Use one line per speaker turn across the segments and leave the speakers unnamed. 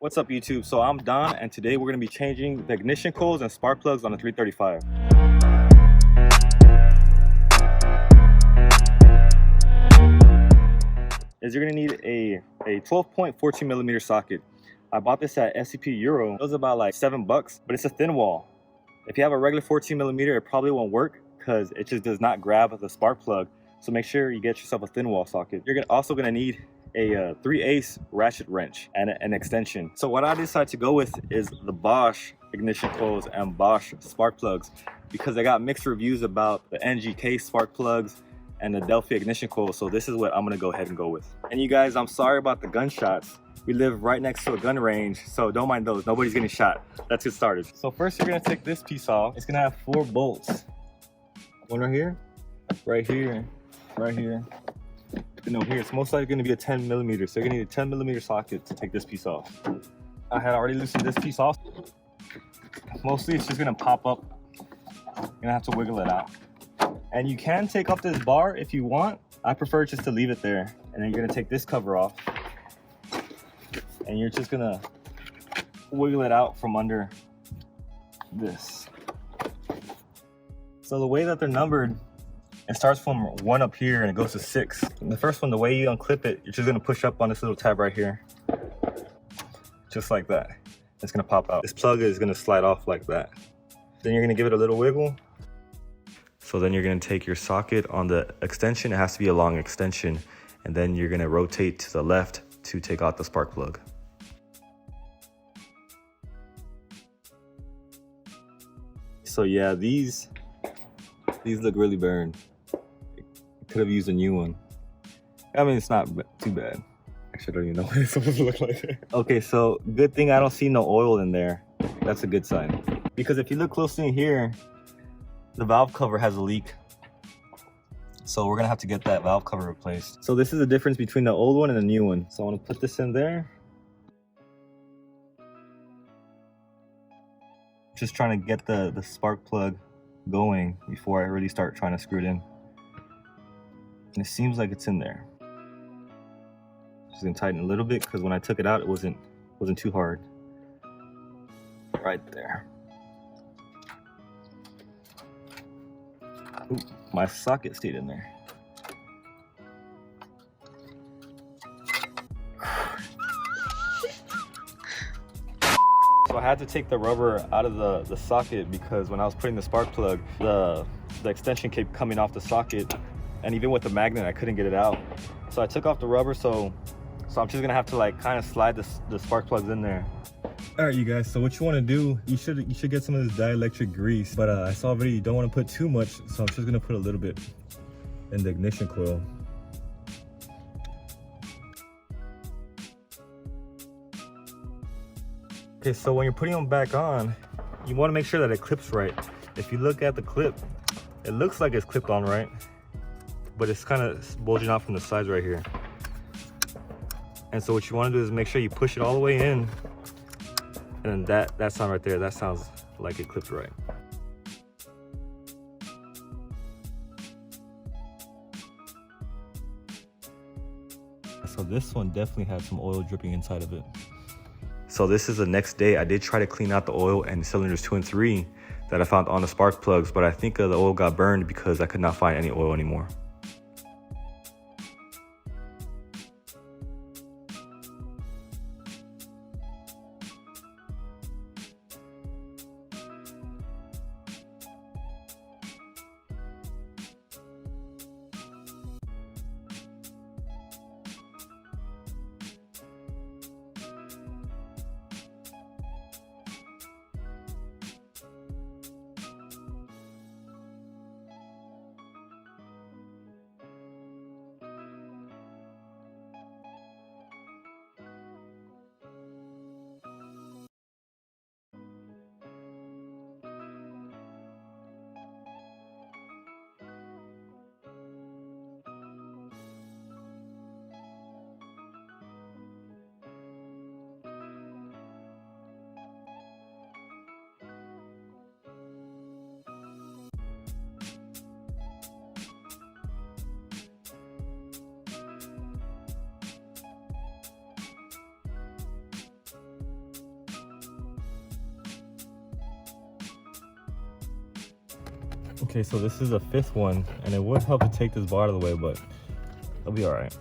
What's up YouTube? So I'm Don and today we're going to be changing the ignition coils and spark plugs on the 335. You're going to need a 12.14 millimeter socket. I bought this at SCP Euro. It was about like $7, but it's a thin wall. If you have a regular 14 millimeter, it probably won't work because it just does not grab the spark plug. So make sure you get yourself a thin wall socket. You're also going to need a 3/8 ratchet wrench and an extension. So what I decided to go with is the Bosch ignition coils and Bosch spark plugs because I got mixed reviews about the NGK spark plugs and the Delphi ignition coil. So this is what I'm gonna go ahead and go with. And you guys, I'm sorry about the gunshots. We live right next to a gun range, so don't mind those. Nobody's getting shot. Let's get started. So first you're gonna take this piece off. It's gonna have 4 bolts. One right here, right here, right here. No, here it's most likely going to be a 10 millimeter, so you're going to need a 10 millimeter socket to take this piece off. I had already loosened this piece off. Mostly it's just going to pop up. You're going to have to wiggle it out. And you can take off this bar if you want. I prefer just to leave it there. And then you're going to take this cover off. And you're just going to wiggle it out from under this. So the way that they're numbered, it starts from 1 up here and it goes to 6. And the first one, the way you unclip it, you're just gonna push up on this little tab right here. Just like that. It's gonna pop out. This plug is gonna slide off like that. Then you're gonna give it a little wiggle. So then you're gonna take your socket on the extension. It has to be a long extension. And then you're gonna rotate to the left to take out the spark plug. So yeah, these look really burned. Could have used a new one. I mean, it's not too bad. Actually, I don't even know what it's supposed to look like. Okay, so good thing I don't see no oil in there. That's a good sign. Because if you look closely in here, the valve cover has a leak. So we're gonna have to get that valve cover replaced. So this is the difference between the old one and the new one. So I wanna put this in there. Just trying to get the spark plug going before I really start trying to screw it in. And it seems like it's in there. Just gonna tighten a little bit because when I took it out, it wasn't too hard. Right there. Ooh, my socket stayed in there. So I had to take the rubber out of the socket because when I was putting the spark plug, the extension kept coming off the socket. And even with the magnet, I couldn't get it out. So I took off the rubber, so I'm just gonna have to like kind of slide the spark plugs in there. All right, you guys, so what you wanna do, you should get some of this dielectric grease, but I saw already you don't wanna put too much, so I'm just gonna put a little bit in the ignition coil. Okay, so when you're putting them back on, you wanna make sure that it clips right. If you look at the clip, it looks like it's clipped on right, but it's kind of bulging out from the sides right here. And so what you want to do is make sure you push it all the way in, and that sound right there, that sounds like it clipped right. So this one definitely had some oil dripping inside of it. So this is the next day. I did try to clean out the oil and cylinders 2 and 3 that I found on the spark plugs, but I think the oil got burned because I could not find any oil anymore. Okay, so this is the 5th one, and it would help to take this bar out of the way, but it'll be all right.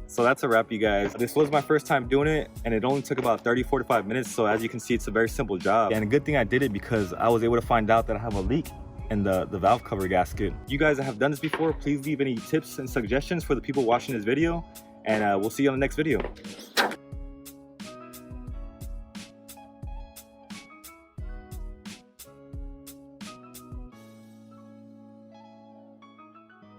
So that's a wrap, you guys. This was my first time doing it, and it only took about 30-45 minutes. So as you can see, it's a very simple job. And a good thing I did it because I was able to find out that I have a leak in the valve cover gasket. You guys that have done this before, please leave any tips and suggestions for the people watching this video, and we'll see you on the next video.